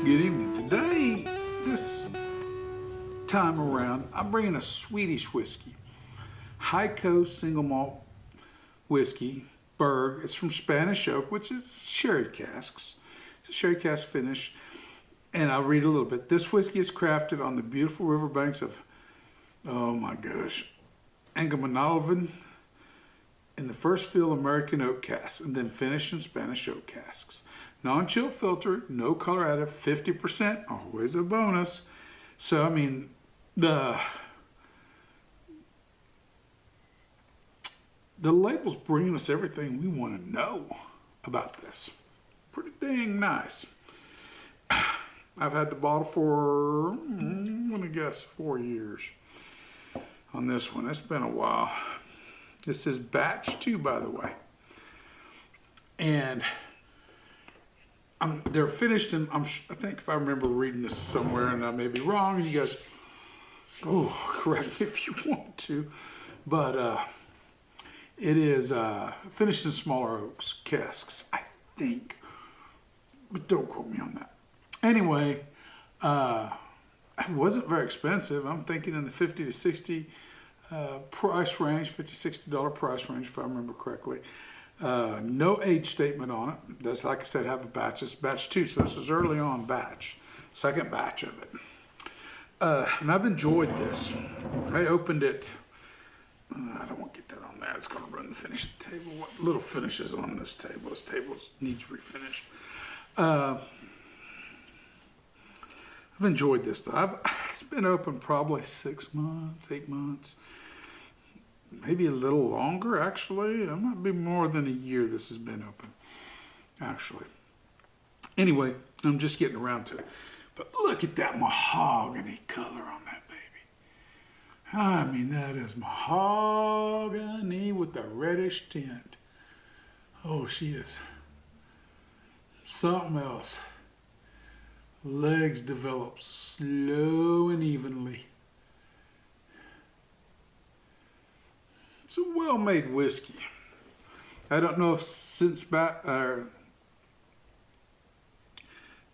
Good evening. Today, this time around, I'm bringing a Swedish whiskey. High Coast single malt whiskey, Berg. It's from Spanish oak, which is sherry casks. It's a sherry cask finish. And I'll read a little bit. This whiskey is crafted on the beautiful riverbanks of, oh my gosh, Angamanovin in the first fill American oak casks and then finished in Spanish oak casks. Non-chill filter, no color added, 50%, always a bonus. So, I mean, the label's bringing us everything we want to know about this. Pretty dang nice. I've had the bottle for, I'm going to guess, 4 years on this one. It's been a while. This is batch 2, by the way. And they're finished in, I think if I remember reading this somewhere, and I may be wrong, and you guys, correct me if you want to, but it is finished in smaller oaks casks, I think, but don't quote me on that. Anyway, it wasn't very expensive. I'm thinking in the 50 to 60 price range, $50, $60 price range, if I remember correctly. No age statement on it. That's, like I said, have a batch. It's batch 2, so this is early on batch, second batch of it. And I've enjoyed this. I opened it. I don't want to get that on there. It's going to ruin the finish of the table. What little finishes on this table? This table needs refinished. I've enjoyed this though. It's been open probably 6 months, 8 months. Maybe a little longer, actually. It might be more than a year this has been open, actually. Anyway, I'm just getting around to it. But look at that mahogany color on that baby. I mean, that is mahogany with a reddish tint. Oh, she is something else. Legs develop slow and evenly. It's a well-made whiskey. I don't know if since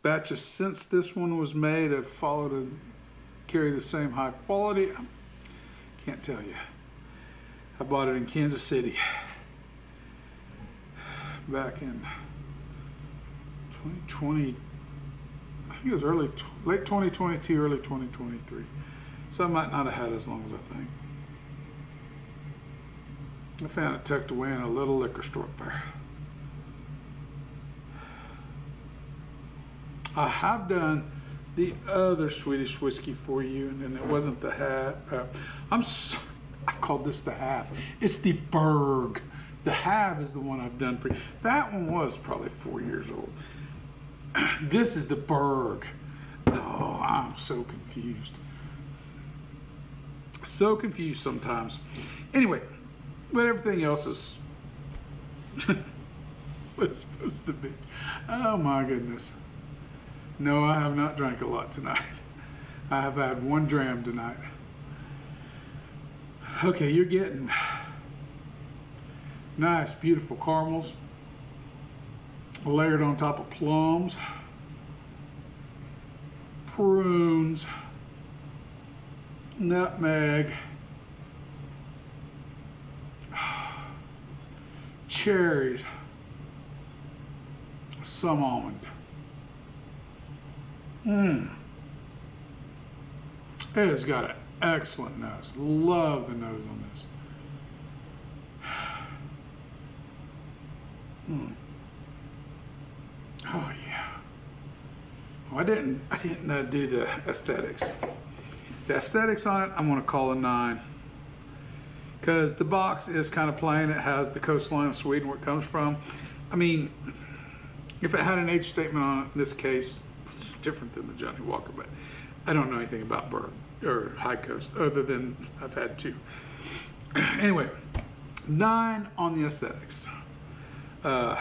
batches since this one was made have followed and carry the same high quality. I can't tell you. I bought it in Kansas City back in 2020. I think it was late 2022, early 2023. So I might not have had as long as I think. I found it tucked away in a little liquor store there. I have done the other Swedish whiskey for you, and then it wasn't the half. I've called this the half. It's the Berg. The half is the one I've done for you. That one was probably 4 years old. This is the Berg. Oh, I'm so confused. So confused sometimes. Anyway, but everything else is what it's supposed to be. Oh my goodness. No, I have not drank a lot tonight. I have had 1 dram tonight. Okay, you're getting nice, beautiful caramels layered on top of plums, prunes, nutmeg, cherries, some almond. It has got an excellent nose. Love the nose on this. Oh yeah. Oh, I didn't do the aesthetics. The aesthetics on it, I'm gonna call a 9. Because the box is kind of plain. It has the coastline of Sweden where it comes from. I mean, if it had an age statement on it, in this case, it's different than the Johnny Walker, but I don't know anything about Berg or High Coast other than I've had 2. Anyway, 9 on the aesthetics. The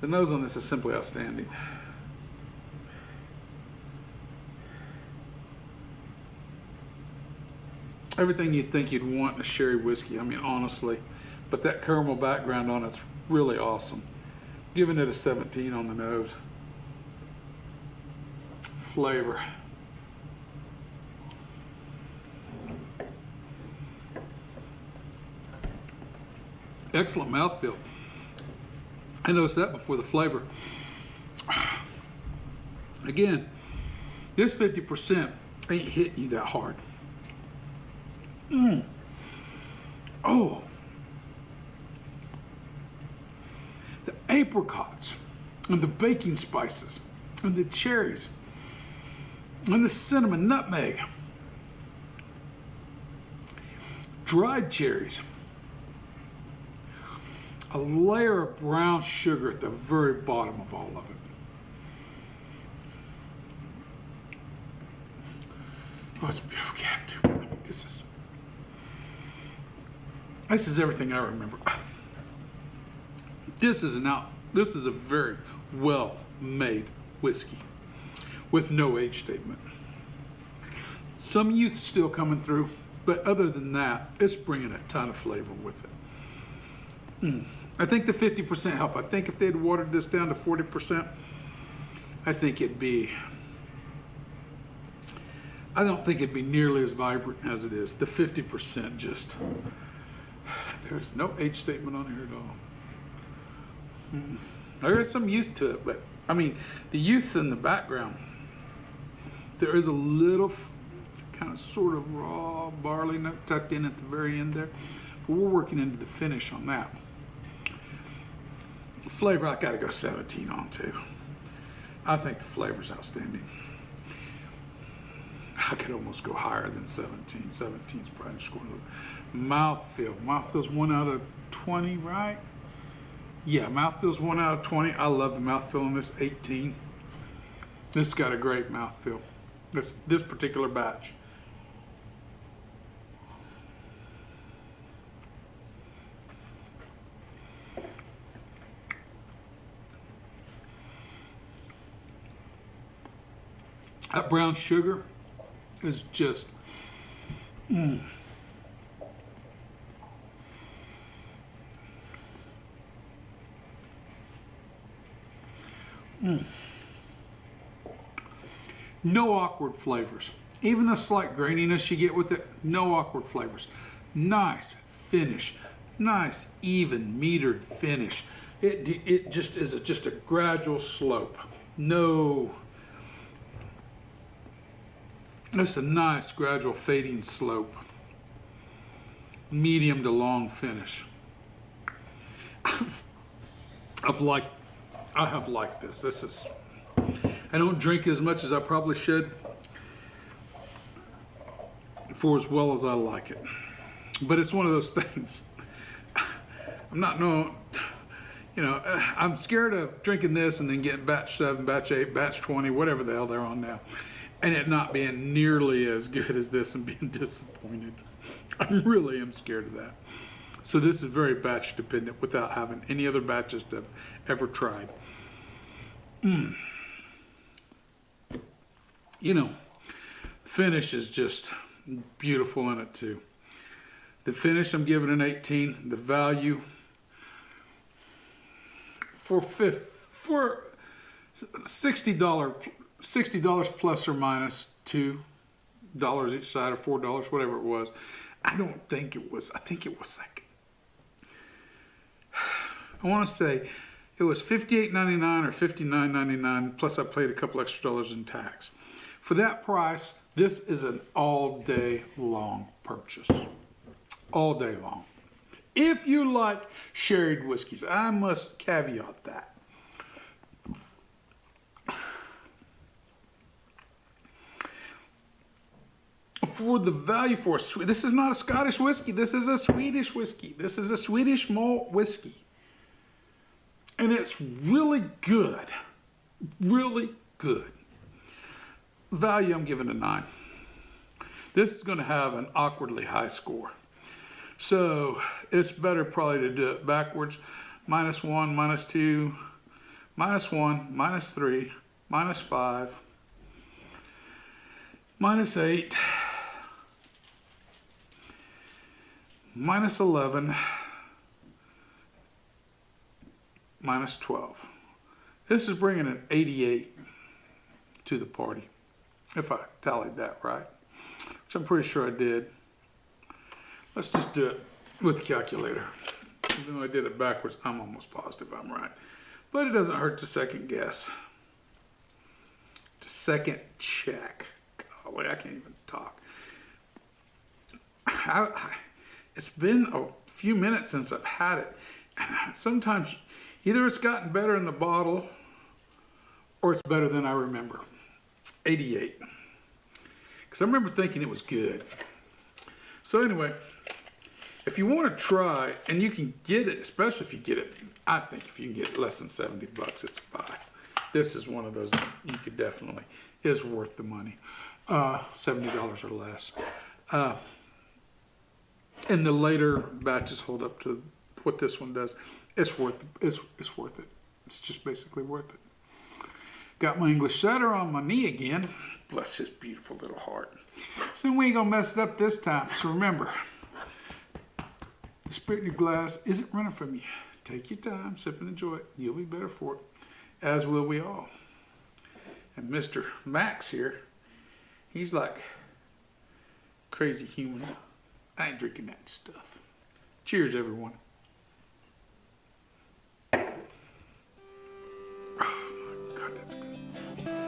nose on this is simply outstanding. Everything you'd think you'd want in a sherry whiskey, I mean, honestly. But that caramel background on it's really awesome. Giving it a 17 on the nose. flavor. Excellent mouthfeel. I noticed that before the flavor. Again, this 50% ain't hitting you that hard. Oh, the apricots and the baking spices and the cherries and the cinnamon, nutmeg, dried cherries, a layer of brown sugar at the very bottom of all of it. Oh, it's a beautiful cap too. I mean, this is everything I remember. This is a very well-made whiskey with no age statement. Some youth still coming through, but other than that, it's bringing a ton of flavor with it. I think the 50% help. I think if they'd watered this down to 40%, I don't think it'd be nearly as vibrant as it is. The 50% just, there's no age statement on here at all. There is some youth to it, but I mean, the youth's in the background. There is a little kind of sort of raw barley note tucked in at the very end there, but we're working into the finish on that. The flavor, I gotta go 17 on too. I think the flavor's outstanding. I could almost go higher than 17. 17's probably scoring. Mouthfeel. Mouthfeel's 1 out of 20, right? Yeah, mouthfeel's 1 out of 20. I love the mouthfeel on this 18. This has got a great mouthfeel. This particular batch. That brown sugar is just No awkward flavors. Even the slight graininess you get with it, no awkward flavors. Nice finish. Nice, even, metered finish. It just is just a gradual slope. No. It's a nice gradual fading slope. Medium to long finish. I have liked this. I don't drink as much as I probably should for as well as I like it. But it's one of those things. I'm scared of drinking this and then getting batch 7, batch 8, batch 20, whatever the hell they're on now, and it not being nearly as good as this and being disappointed. I really am scared of that. So this is very batch dependent without having any other batches to have ever tried. Finish is just beautiful in it too. The finish, I'm giving an 18. The value for $60 plus or minus $2 each side or $4, whatever it was. I think it was like, I want to say it was $58.99 or $59.99, plus I paid a couple extra dollars in tax. For that price, this is an all-day long purchase. All day long. If you like sherried whiskeys, I must caveat that. For the value for this is not a Scottish whiskey. This is a Swedish whiskey. This is a Swedish malt whiskey. And it's really good. Really good. Value, I'm giving a 9. This is going to have an awkwardly high score. So it's better probably to do it backwards. -1, -2, -1, -3, -5, -8, -11, -12. This is bringing an 88 to the party. if I tallied that right, which I'm pretty sure I did. Let's just do it with the calculator. Even though I did it backwards, I'm almost positive I'm right. But it doesn't hurt to second guess. To second check. Golly, I can't even talk. It's been a few minutes since I've had it. And sometimes either it's gotten better in the bottle or it's better than I remember. 88. Because I remember thinking it was good. So anyway, if you want to try, and you can get it, especially if you get it, I think if you can get it less than 70 bucks, it's a buy. This is one of those that you could definitely, is worth the money. $70 or less. And the later batches hold up to what this one does. It's worth it. It's worth it. It's just basically worth it. Got my English setter on my knee again. Bless his beautiful little heart. So we ain't gonna mess it up this time. So remember, the spirit in your glass isn't running from you. Take your time, sip and enjoy it. You'll be better for it, as will we all. And Mr. Max here, he's like crazy human. I ain't drinking that stuff. Cheers, everyone. Oh my God, that's good.